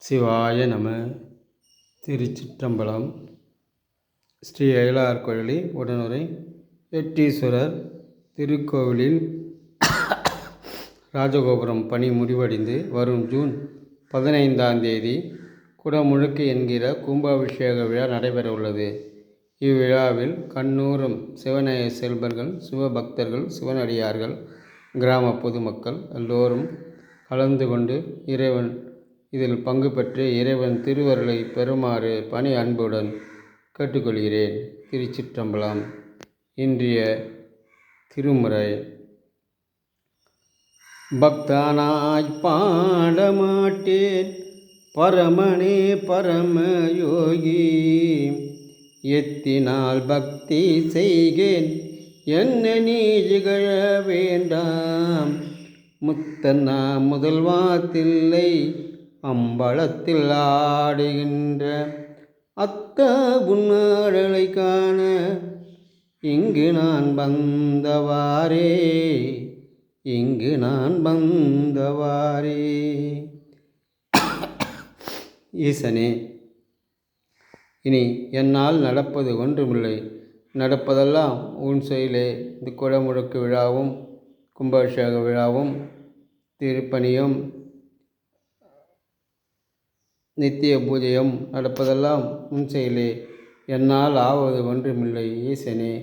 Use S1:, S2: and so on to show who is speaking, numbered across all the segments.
S1: சிவாய நம. திருச்சிற்றம்பலம். ஸ்ரீ அயலார் கோயிலி உடனுரை எட்டீஸ்வரர் திருக்கோவிலில் ராஜகோபுரம் பணி முடிவடைந்து வரும் ஜூன் 15ஆம் தேதி குடமுழுக்கு என்கிற கும்பாபிஷேக விழா நடைபெற உள்ளது. இவ்விழாவில் கண்ணூரும் சிவநேய செல்வர்கள், சிவபக்தர்கள், சிவனடியார்கள், கிராம பொதுமக்கள் எல்லோரும் கலந்து கொண்டு இதில் பங்கு பெற்று இறைவன் திருவருளை பெறுமாறு பணி அன்புடன் கேட்டுக்கொள்கிறேன். திருச்சிற்றம்பலம். இன்றைய திருமுறை. பக்தனாய் பாடமாட்டேன் பரமனே பரமயோகி, எத்தினால் பக்தி செய்கேன் என்ன நீ இகழ வேண்டாம். முத்தன்னா முதல்வா தில்லை அம்பலத்தில் ஆடுகின்ற அத்தா உன்னாடலை காண இங்கு நான் வந்தவாறே ஈசனே, இனி என்னால் நடப்பது ஒன்றுமில்லை. நடப்பதெல்லாம் உன் செயலே. இந்த குடமுழுக்கு விழாவும் கும்பாபிஷேக விழாவும் திருப்பணியும் நித்திய பூஜையும் நடப்பதெல்லாம் உன் செயலே. என்னால் ஆவது ஒன்றுமில்லை. ஈசனே,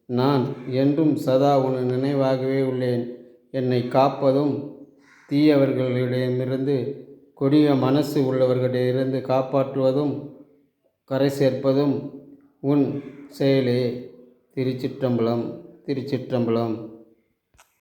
S1: நான் என்றும் சதா உன் நினைவாகவே உள்ளேன். என்னை காப்பதும் தீயவர்களிடமிருந்து, கொடிய மனசு உள்ளவர்களிடமிருந்து காப்பாற்றுவதும் கரை சேர்ப்பதும் உன் செயலே. திருச்சிற்றம்பலம். திருச்சிற்றம்பலம்.